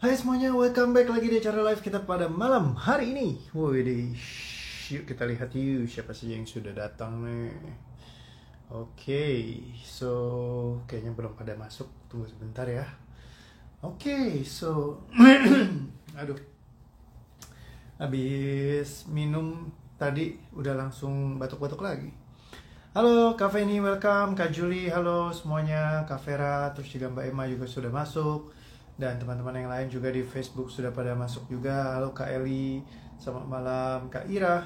Hai semuanya, welcome back lagi di acara live kita pada malam hari ini. Woi, yuk kita lihat yuk siapa sih yang sudah datang nih. Oke, so kayaknya belum pada masuk. Tunggu sebentar ya. Oke, so aduh, habis minum tadi udah langsung batuk-batuk lagi. Halo Kak Feni, welcome. Kak Juli, halo semuanya. Kak Vera, terus juga Mbak Emma juga sudah masuk. Dan teman-teman yang lain juga di Facebook sudah pada masuk juga. Halo Kak Eli, selamat malam. Kak Ira,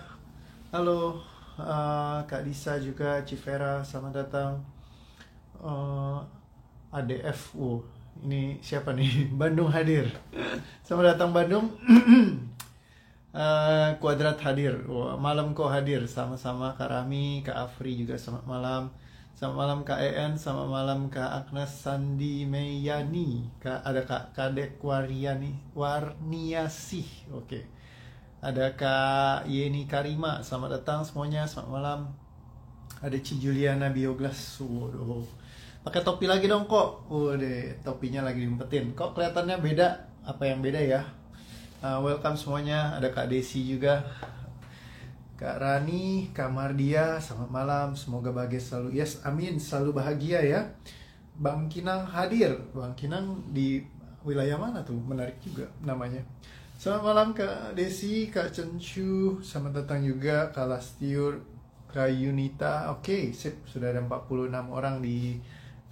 halo. Kak Disa juga, Civera, selamat datang. ADF, ini siapa nih? Bandung hadir. Selamat datang Bandung. Kuadrat hadir. Malam kok hadir. Sama-sama Kak Rami, Kak Afri juga selamat malam. Selamat malam Kak EN, selamat malam Kak Agnes Sandi Meyani, ada Kak Kadek Warniasih, oke. Ada Kak Yeni Karima, selamat datang semuanya, selamat malam. Ada Ci Juliana Bioglas, waduh. Pakai topi lagi dong kok, waduh, topinya lagi diumpetin. Kok kelihatannya beda? Apa yang beda ya? Welcome semuanya, ada Kak Desi juga. Kak Rani, Kak Mardia, selamat malam. Semoga bahagia selalu. Yes, amin. Selalu bahagia ya. Bang Kinang hadir. Bang Kinang di wilayah mana tuh? Menarik juga namanya. Selamat malam Kak Desi, Kak Cencu. Selamat datang juga Kak Lastiur, Kak Yunita. Oke, sip. Sudah ada 46 orang di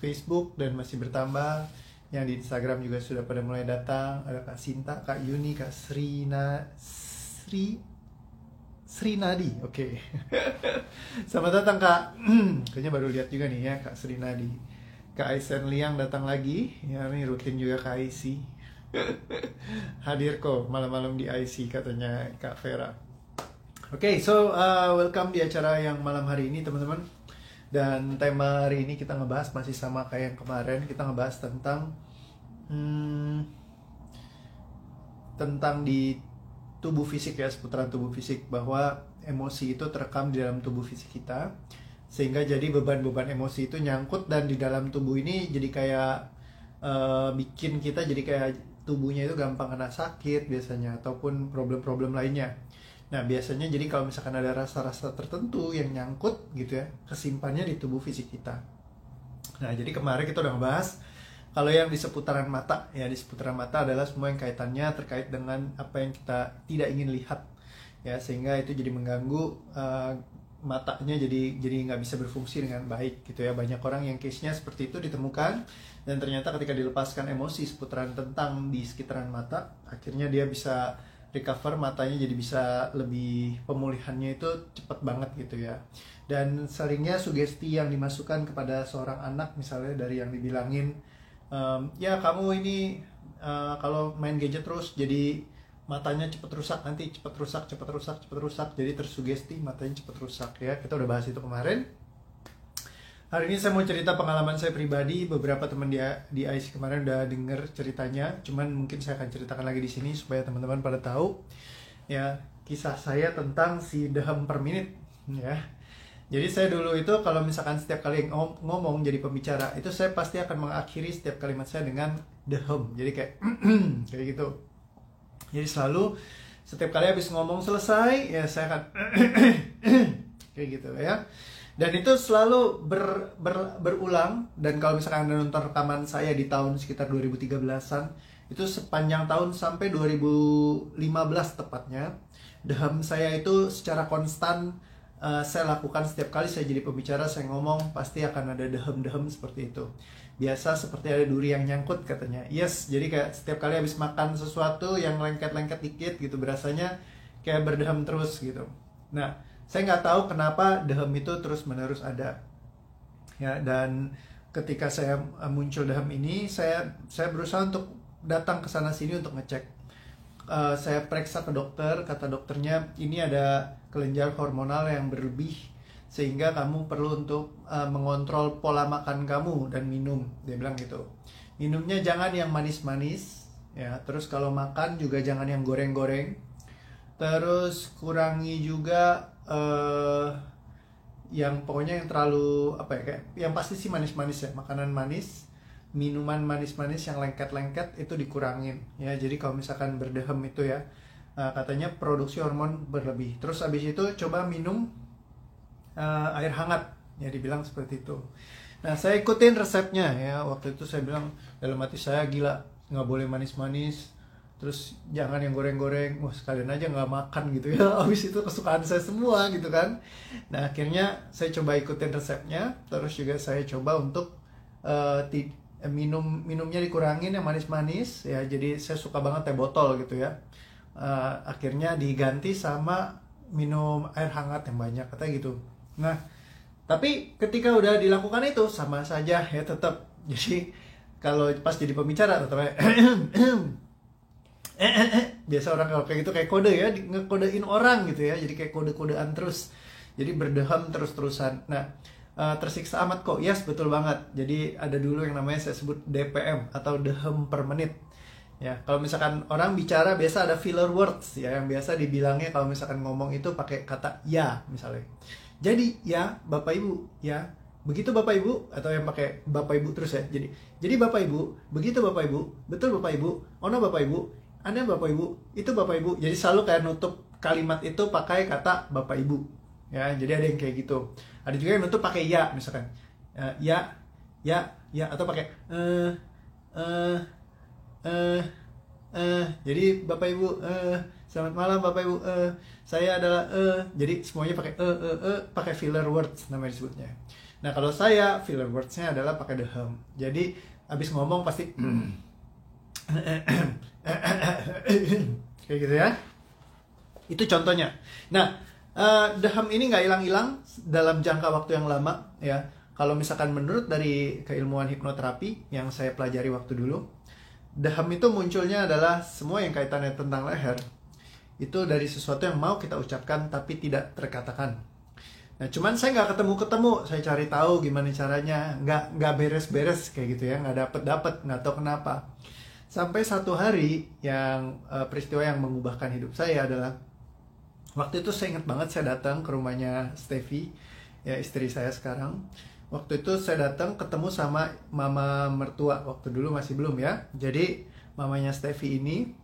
Facebook dan masih bertambah. Yang di Instagram juga sudah pada mulai datang. Ada Kak Sinta, Kak Yuni, Kak Sri Nadi, oke. Selamat datang Kak. Kayaknya baru lihat juga nih ya Kak Sri Nadi. Kak Aisen Liang datang lagi. Ya ini rutin juga Kak IC. Hadir kok malam-malam di IC katanya Kak Vera. Oke, so welcome di acara yang malam hari ini teman-teman. Dan tema hari ini kita ngebahas masih sama kayak yang kemarin. Kita ngebahas tentang di tubuh fisik ya, seputaran tubuh fisik, bahwa emosi itu terekam di dalam tubuh fisik kita, sehingga jadi beban-beban emosi itu nyangkut dan di dalam tubuh ini jadi kayak bikin kita jadi kayak tubuhnya itu gampang kena sakit biasanya, ataupun problem-problem lainnya. Nah biasanya jadi kalau misalkan ada rasa-rasa tertentu yang nyangkut gitu ya, kesimpannya di tubuh fisik kita. Nah jadi kemarin kita udah ngebahas kalau yang di seputaran mata, ya di seputaran mata adalah semua yang kaitannya terkait dengan apa yang kita tidak ingin lihat, ya sehingga itu jadi mengganggu matanya, jadi nggak bisa berfungsi dengan baik gitu ya. Banyak orang yang case-nya seperti itu ditemukan dan ternyata ketika dilepaskan emosi seputaran tentang di sekitaran mata, akhirnya dia bisa recover, matanya jadi bisa lebih, pemulihannya itu cepat banget gitu ya. Dan seringnya sugesti yang dimasukkan kepada seorang anak misalnya dari yang dibilangin, ya kamu ini kalau main gadget terus jadi matanya cepet rusak, nanti cepet rusak, jadi tersugesti matanya cepet rusak ya. Kita udah bahas itu kemarin. Hari ini saya mau cerita pengalaman saya pribadi. Beberapa teman di IC kemarin udah denger ceritanya, cuman mungkin saya akan ceritakan lagi di sini supaya teman-teman pada tahu ya kisah saya tentang si dehem per menit ya. Jadi saya dulu itu kalau misalkan setiap kali ngomong jadi pembicara, itu saya pasti akan mengakhiri setiap kalimat saya dengan dehem. Jadi kayak kayak gitu. Jadi selalu setiap kali habis ngomong selesai ya saya akan kayak gitu ya. Dan itu selalu berulang. Dan kalau misalkan Anda nonton rekaman saya di tahun sekitar 2013-an, itu sepanjang tahun sampai 2015 tepatnya, dehem saya itu secara konstan saya lakukan. Setiap kali saya jadi pembicara, saya ngomong pasti akan ada dehem-dehem seperti itu. Biasa seperti ada duri yang nyangkut katanya. Yes, jadi kayak setiap kali habis makan sesuatu yang lengket-lengket dikit gitu, berasanya kayak berdehem terus gitu. Nah, saya nggak tahu kenapa dehem itu terus-menerus ada. Ya, dan ketika saya muncul dehem ini, saya berusaha untuk datang ke sana sini untuk ngecek. Saya periksa ke dokter, kata dokternya ini ada kelenjar hormonal yang berlebih sehingga kamu perlu untuk mengontrol pola makan kamu dan minum. Dia bilang gitu. Minumnya jangan yang manis-manis ya, terus kalau makan juga jangan yang goreng-goreng. Terus kurangi juga yang pokoknya yang terlalu apa ya, kayak yang pasti sih manis-manis ya, makanan manis. minuman manis-manis yang lengket-lengket itu dikurangin ya. Jadi kalau misalkan berdehem itu ya, katanya produksi hormon berlebih. Terus abis itu coba minum air hangat ya, dibilang seperti itu. Nah, saya ikutin resepnya ya. Waktu itu saya bilang dalam hati saya, gila, nggak boleh manis-manis, terus jangan yang goreng-goreng, wah sekalian aja nggak makan gitu ya. Habis itu kesukaan saya semua gitu kan. Nah, akhirnya saya coba ikutin resepnya. Terus juga saya coba untuk minumnya dikurangin yang manis-manis ya. Jadi saya suka banget teh botol gitu ya. Akhirnya diganti sama minum air hangat yang banyak, katanya gitu. Nah, tapi ketika udah dilakukan itu sama saja ya tetap. Jadi kalau pas jadi pembicara tetap biasa orang kalau kayak gitu kayak kode ya, ngekodein orang gitu ya. Jadi kayak kode-kodean terus. Jadi berdehem terus-terusan. Nah, tersiksa amat kok. Yes, betul banget. Jadi ada dulu yang namanya saya sebut DPM atau dehem per menit. Ya, kalau misalkan orang bicara biasa ada filler words ya, yang biasa dibilangnya kalau misalkan ngomong itu pakai kata ya misalnya. Jadi ya Bapak Ibu ya, begitu Bapak Ibu, atau yang pakai Bapak Ibu terus ya. Jadi Bapak Ibu, begitu Bapak Ibu, betul Bapak Ibu, ono Bapak Ibu, Anda Bapak Ibu, itu Bapak Ibu. Jadi selalu kayak nutup kalimat itu pakai kata Bapak Ibu. Ya, jadi ada yang kayak gitu. Ada juga yang nutup pakai ya misalkan. Ya, atau pakai jadi Bapak Ibu, selamat malam Bapak Ibu, saya adalah jadi semuanya pakai pakai filler words namanya disebutnya. Nah, kalau saya filler wordsnya adalah pakai dehem. Jadi abis ngomong pasti kayak gitu ya. Itu contohnya. Nah, dehem ini nggak hilang-hilang dalam jangka waktu yang lama ya. Kalau misalkan menurut dari keilmuan hipnoterapi yang saya pelajari waktu dulu, dehem itu munculnya adalah semua yang kaitannya tentang leher itu dari sesuatu yang mau kita ucapkan tapi tidak terkatakan. Nah, cuman saya nggak ketemu, saya cari tahu gimana caranya, nggak beres-beres kayak gitu ya, nggak dapet, nggak tahu kenapa. Sampai satu hari yang peristiwa yang mengubahkan hidup saya adalah waktu itu saya ingat banget, saya datang ke rumahnya Steffi, ya istri saya sekarang. Waktu itu saya datang ketemu sama mama mertua, waktu dulu masih belum ya. Jadi mamanya Steffi ini,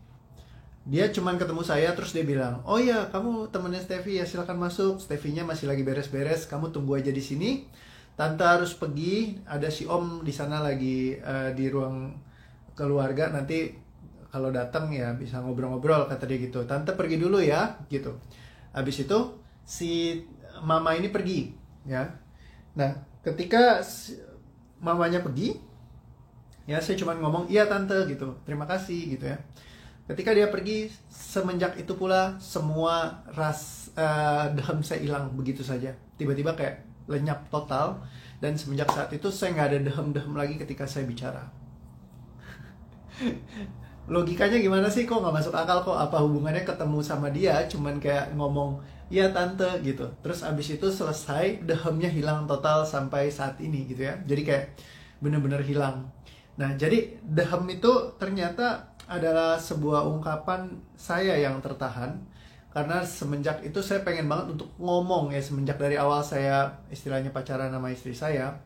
dia cuman ketemu saya terus dia bilang, oh ya kamu temennya Steffi ya, silakan masuk. Steffinya masih lagi beres-beres, kamu tunggu aja di sini. Tante harus pergi, ada si Om di sana lagi di ruang keluarga. Nanti kalau datang ya bisa ngobrol-ngobrol, kata dia gitu. Tante pergi dulu ya, gitu. Habis itu si mama ini pergi, ya. Nah, ketika mamanya pergi, ya saya cuma ngomong iya tante gitu, terima kasih gitu ya. Ketika dia pergi, semenjak itu pula semua dehem saya hilang begitu saja. Tiba-tiba kayak lenyap total. Dan semenjak saat itu saya nggak ada dehem-dehem lagi ketika saya bicara. Logikanya gimana sih, kok nggak masuk akal, kok apa hubungannya ketemu sama dia cuman kayak ngomong iya tante gitu, terus abis itu selesai, dehemnya hilang total sampai saat ini gitu ya. Jadi kayak bener-bener hilang. Nah, jadi dehem itu ternyata adalah sebuah ungkapan saya yang tertahan, karena semenjak itu saya pengen banget untuk ngomong ya. Semenjak dari awal saya istilahnya pacaran sama istri saya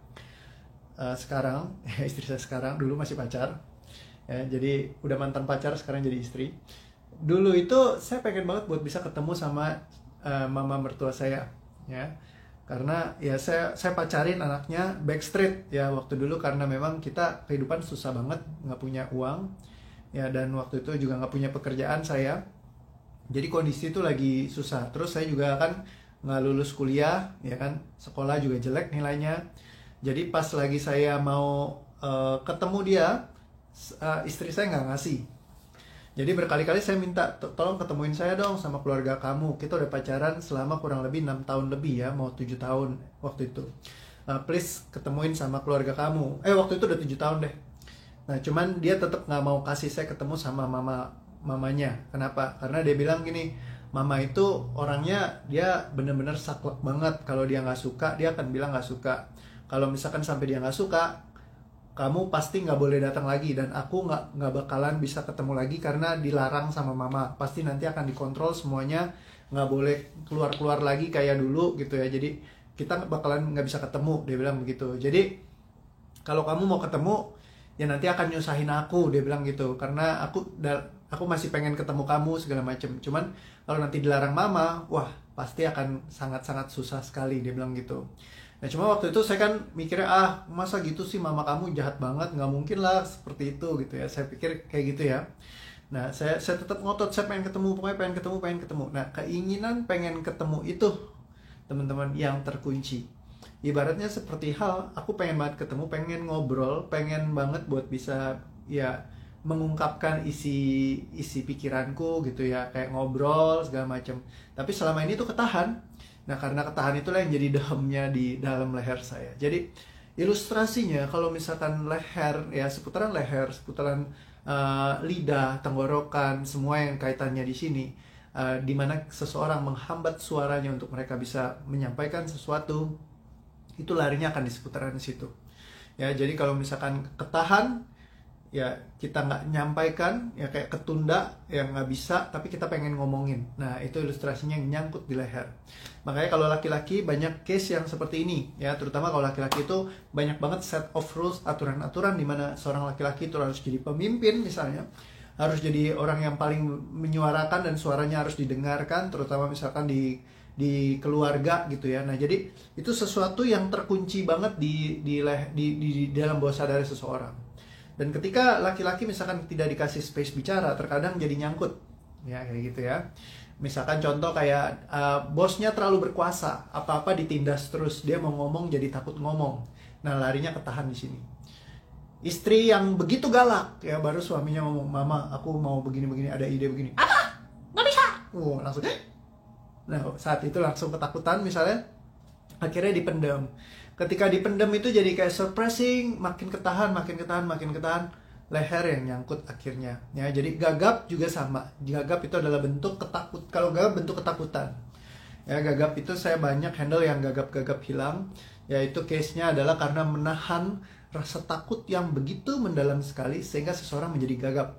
sekarang, istri saya sekarang, dulu masih pacar ya, jadi udah mantan pacar, sekarang jadi istri. Dulu itu saya pengen banget buat bisa ketemu sama mama mertua saya ya, karena ya saya pacarin anaknya backstreet ya waktu dulu, karena memang kita kehidupan susah banget, nggak punya uang ya, dan waktu itu juga nggak punya pekerjaan saya, jadi kondisi itu lagi susah. Terus saya juga kan nggak lulus kuliah ya kan, sekolah juga jelek nilainya. Jadi pas lagi saya mau ketemu dia, istri saya nggak ngasih. Jadi berkali-kali saya minta, tolong ketemuin saya dong sama keluarga kamu. Kita udah pacaran selama kurang lebih 6 tahun lebih ya, mau 7 tahun waktu itu. Please ketemuin sama keluarga kamu. Waktu itu udah 7 tahun deh. Nah, cuman dia tetap nggak mau kasih saya ketemu sama mamanya. Kenapa? Karena dia bilang gini, mama itu orangnya dia bener-bener saklek banget. Kalau dia nggak suka, dia akan bilang nggak suka. Kalau misalkan sampai dia nggak suka, kamu pasti nggak boleh datang lagi, dan aku nggak bakalan bisa ketemu lagi karena dilarang sama mama. Pasti nanti akan dikontrol semuanya, nggak boleh keluar lagi kayak dulu gitu ya. Jadi kita bakalan nggak bisa ketemu, dia bilang begitu. Jadi kalau kamu mau ketemu ya nanti akan nyusahin aku, dia bilang gitu, karena aku masih pengen ketemu kamu segala macem. Cuman kalau nanti dilarang mama, wah pasti akan sangat-sangat susah sekali, dia bilang gitu. Nah cuma waktu itu saya kan mikirnya, masa gitu sih, mama kamu jahat banget, nggak mungkin lah seperti itu gitu ya, saya pikir kayak gitu ya. Nah saya tetap ngotot, saya pengen ketemu, pokoknya pengen ketemu. Nah keinginan pengen ketemu itu teman-teman yang terkunci. Ibaratnya seperti hal, aku pengen banget ketemu, pengen ngobrol, pengen banget buat bisa ya mengungkapkan isi pikiranku gitu ya, kayak ngobrol segala macam. Tapi selama ini tuh ketahan. Nah karena ketahan itulah yang jadi dahamnya di dalam leher saya. Jadi ilustrasinya kalau misalkan leher ya, seputaran leher, seputaran lidah, tenggorokan, semua yang kaitannya di sini, di mana seseorang menghambat suaranya untuk mereka bisa menyampaikan sesuatu, itu larinya akan di seputaran situ. Ya jadi kalau misalkan ketahan, ya kita nggak nyampaikan, ya kayak ketunda, ya nggak bisa, tapi kita pengen ngomongin. Nah itu ilustrasinya yang nyangkut di leher. Makanya kalau laki-laki banyak case yang seperti ini ya, terutama kalau laki-laki itu banyak banget set of rules, aturan-aturan di mana seorang laki-laki itu harus jadi pemimpin misalnya, harus jadi orang yang paling menyuarakan dan suaranya harus didengarkan, terutama misalkan di keluarga gitu ya. Nah jadi itu sesuatu yang terkunci banget di dalam bawah sadar seseorang. Dan ketika laki-laki misalkan tidak dikasih space bicara, terkadang jadi nyangkut. Ya, kayak gitu ya. Misalkan contoh kayak bosnya terlalu berkuasa, apa-apa ditindas terus, dia mau ngomong jadi takut ngomong. Nah, larinya ketahan di sini. Istri yang begitu galak, ya baru suaminya ngomong, "Mama, aku mau begini-begini, ada ide begini." "Apa? Nggak bisa!" Langsung. Nah, saat itu langsung ketakutan misalnya, akhirnya dipendam. Ketika dipendam itu jadi kayak suppressing, makin ketahan, leher yang nyangkut akhirnya. Ya, jadi gagap juga sama. Gagap itu adalah bentuk kalau gagap bentuk ketakutan. Ya, gagap itu saya banyak handle yang gagap-gagap hilang, yaitu case-nya adalah karena menahan rasa takut yang begitu mendalam sekali sehingga seseorang menjadi gagap.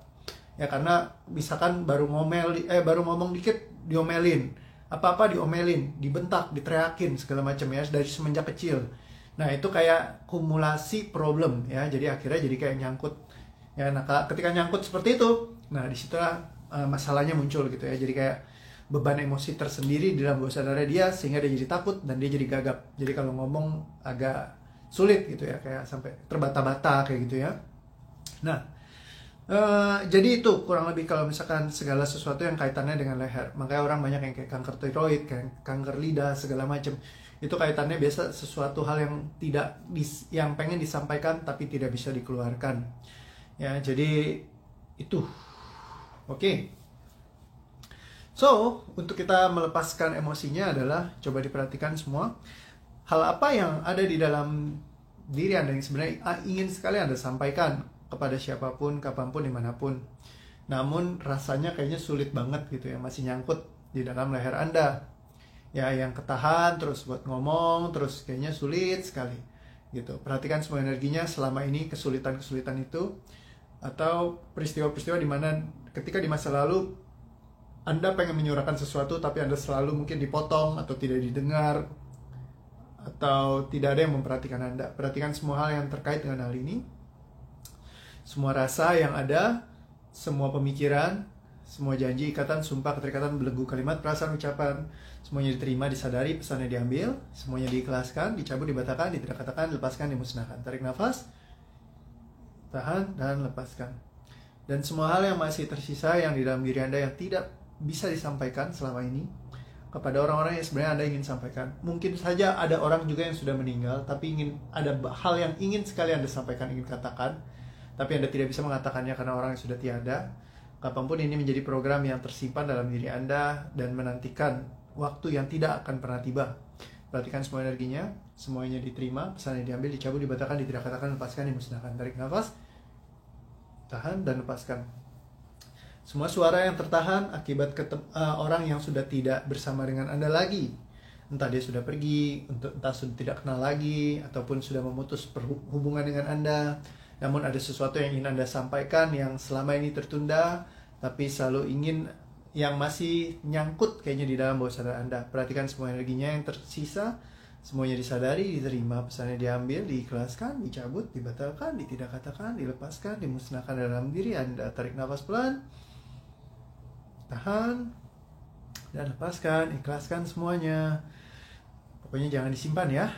Ya, karena misalkan baru ngomong dikit diomelin, apa-apa diomelin, dibentak, diteriakin segala macam ya dari semenjak kecil. Nah itu kayak kumulasi problem ya, jadi akhirnya jadi kayak nyangkut ya. Nah ketika nyangkut seperti itu, nah disitulah masalahnya muncul gitu ya. Jadi kayak beban emosi tersendiri di dalam bawah sadarnya dia, sehingga dia jadi takut dan dia jadi gagap. Jadi kalau ngomong agak sulit gitu ya, kayak sampai terbata-bata kayak gitu ya. Nah jadi itu kurang lebih kalau misalkan segala sesuatu yang kaitannya dengan leher. Makanya orang banyak yang kayak kanker tiroid, kayak kanker lidah segala macam. Itu kaitannya biasa sesuatu hal yang yang pengen disampaikan tapi tidak bisa dikeluarkan. Ya, jadi itu. Oke. So, untuk kita melepaskan emosinya adalah coba diperhatikan semua hal apa yang ada di dalam diri Anda yang sebenarnya ingin sekali Anda sampaikan kepada siapapun, kapanpun, dimanapun. Namun rasanya kayaknya sulit banget gitu ya, masih nyangkut di dalam leher Anda. Ya, yang ketahan terus buat ngomong, terus kayaknya sulit sekali gitu. Perhatikan semua energinya selama ini, kesulitan-kesulitan itu, atau peristiwa-peristiwa di mana ketika di masa lalu Anda pengen menyuarakan sesuatu tapi Anda selalu mungkin dipotong atau tidak didengar, atau tidak ada yang memperhatikan Anda. Perhatikan semua hal yang terkait dengan hal ini. Semua rasa yang ada, semua pemikiran, semua janji, ikatan, sumpah, keterikatan, belenggu, kalimat, perasaan, ucapan, semuanya diterima, disadari, pesannya diambil, semuanya diikhlaskan, dicabut, dibatakan, tidak katakan, lepaskan, dimusnahkan. Tarik nafas, tahan, dan lepaskan. Dan semua hal yang masih tersisa yang di dalam diri Anda yang tidak bisa disampaikan selama ini kepada orang-orang yang sebenarnya Anda ingin sampaikan. Mungkin saja ada orang juga yang sudah meninggal, tapi ada hal yang ingin sekali Anda sampaikan, ingin katakan, tapi Anda tidak bisa mengatakannya karena orang yang sudah tiada. Kapanpun ini menjadi program yang tersimpan dalam diri Anda dan menantikan waktu yang tidak akan pernah tiba. Perhatikan semua energinya, semuanya diterima, pesannya diambil, dicabut, dibatakan, tidak katakan, lepaskan, dimusnahkan. Tarik nafas, tahan, dan lepaskan. Semua suara yang tertahan akibat orang yang sudah tidak bersama dengan Anda lagi. Entah dia sudah pergi, entah sudah tidak kenal lagi, ataupun sudah memutus hubungan dengan Anda. Namun ada sesuatu yang ingin Anda sampaikan yang selama ini tertunda, tapi selalu ingin, yang masih nyangkut kayaknya di dalam bawah sadar Anda. Perhatikan semua energinya yang tersisa, Semuanya disadari, diterima, pesannya diambil, diikhlaskan, dicabut, dibatalkan, ditidakkatakan, dilepaskan, dimusnahkan dalam diri Anda. Tarik nafas pelan, tahan, dan lepaskan, ikhlaskan semuanya. Pokoknya jangan disimpan ya.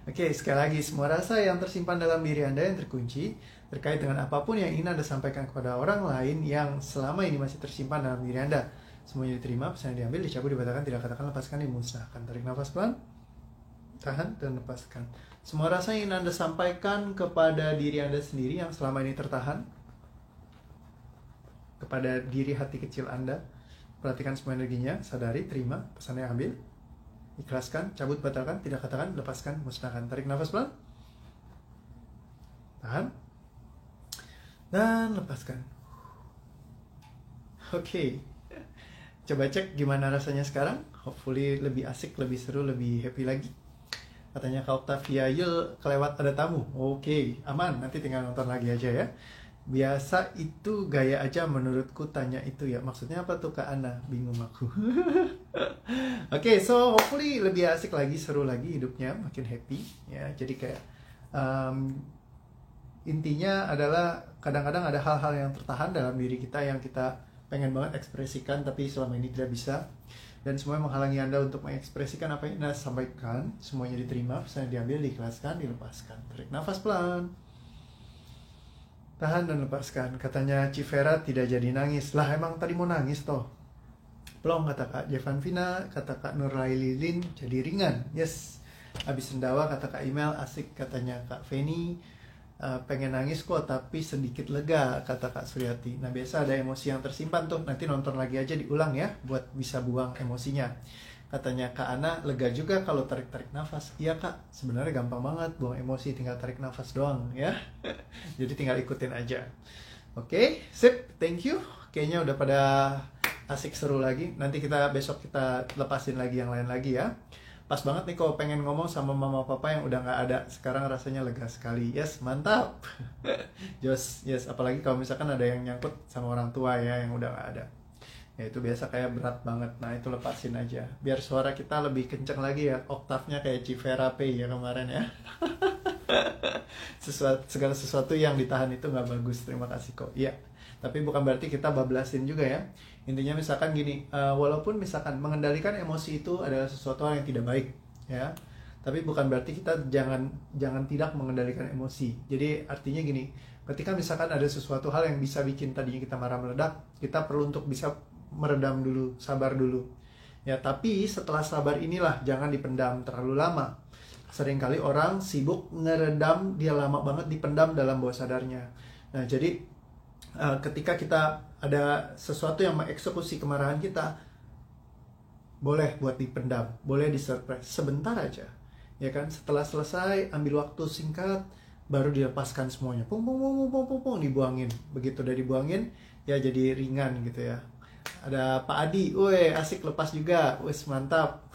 Oke, sekali lagi, semua rasa yang tersimpan dalam diri Anda yang terkunci terkait dengan apapun yang ingin Anda sampaikan kepada orang lain yang selama ini masih tersimpan dalam diri Anda, semuanya diterima, pesannya diambil, dicabut, dibatalkan, tidak katakan, lepaskan, dimusnahkan. Tarik nafas pelan, tahan, dan lepaskan. Semua rasa yang ingin Anda sampaikan kepada diri Anda sendiri yang selama ini tertahan, kepada diri hati kecil Anda, perhatikan semua energinya, sadari, terima, pesannya ambil, ikhlaskan, cabut, batalkan, tidak katakan, lepaskan, musnahkan. Tarik nafas pelan, tahan, dan lepaskan. Oke. Coba cek gimana rasanya sekarang. Hopefully lebih asik, lebih seru, lebih happy lagi. Katanya Kak Octavia, Yul kelewat ada tamu. Oke, aman, nanti tinggal nonton lagi aja ya. Biasa itu gaya aja menurutku, tanya itu ya. Maksudnya apa tuh Kak Ana? Bingung aku. Oke, so hopefully lebih asik lagi, seru lagi hidupnya, makin happy ya. Jadi kayak intinya adalah kadang-kadang ada hal-hal yang tertahan dalam diri kita yang kita pengen banget ekspresikan tapi selama ini tidak bisa, dan semua menghalangi Anda untuk mengekspresikan apa yang Anda sampaikan. Semuanya diterima, pesannya diambil, diikhlaskan, dilepaskan. Tarik nafas pelan, tahan, dan lepaskan. Katanya Civera tidak jadi nangis. Lah emang tadi mau nangis toh. Plong, kata Kak Jevan Vina. Kata Kak Nurlaili Lin, jadi ringan. Yes. Habis sendawa, kata Kak Email, asik. Katanya Kak Feni, pengen nangis kok tapi sedikit lega, kata Kak Suryati. Nah biasa ada emosi yang tersimpan tuh, nanti nonton lagi aja diulang ya buat bisa buang emosinya. Katanya Kak Ana, lega juga kalau tarik-tarik nafas. Iya Kak, sebenarnya gampang banget buang emosi, tinggal tarik nafas doang ya. Jadi tinggal ikutin aja. Oke, sip, thank you. Kayaknya udah pada asik seru lagi. Nanti besok kita lepasin lagi yang lain lagi ya. Pas banget nih kalau pengen ngomong sama mama papa yang udah nggak ada. Sekarang rasanya lega sekali. Yes, mantap. Yes, apalagi kalau misalkan ada yang nyangkut sama orang tua ya yang udah nggak ada. Ya itu biasa kayak berat banget. Nah itu lepasin aja. Biar suara kita lebih kenceng lagi ya. Oktavnya kayak Civera P ya kemarin ya. Segala sesuatu yang ditahan itu nggak bagus. Terima kasih kok. Iya. Tapi bukan berarti kita bablasin juga ya. Intinya misalkan gini, walaupun misalkan mengendalikan emosi itu adalah sesuatu hal yang tidak baik ya, tapi bukan berarti kita jangan tidak mengendalikan emosi. Jadi artinya gini, ketika misalkan ada sesuatu hal yang bisa bikin tadinya kita marah meledak, kita perlu untuk bisa meredam dulu, sabar dulu ya. Tapi setelah sabar inilah jangan dipendam terlalu lama. Seringkali orang sibuk ngeredam, dia lama banget dipendam dalam bawah sadarnya. Nah jadi ketika kita ada sesuatu yang mengeksekusi kemarahan kita, boleh buat dipendam, boleh disurprise sebentar aja ya kan. Setelah selesai, ambil waktu singkat, baru dilepaskan semuanya, pung, dibuangin. Begitu udah dibuangin ya jadi ringan gitu ya. Ada Pak Adi, woi asik lepas juga, wes mantap.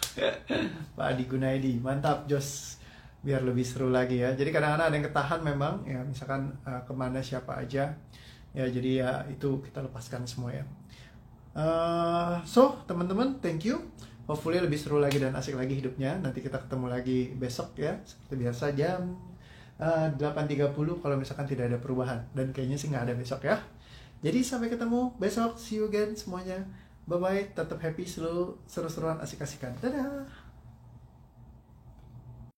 Pak Adi Gunaidi, mantap Jos, biar lebih seru lagi ya. Jadi kadang-kadang ada yang ketahan memang ya, misalkan kemana siapa aja ya, jadi ya itu kita lepaskan semua ya. So teman-teman, thank you. Hopefully lebih seru lagi dan asik lagi hidupnya. Nanti kita ketemu lagi besok ya, seperti biasa jam 8.30 kalau misalkan tidak ada perubahan, dan kayaknya sih nggak ada besok ya. Jadi sampai ketemu besok, see you again semuanya. Bye bye, tetap happy, selalu seru-seruan, asik-asikan. Dadah.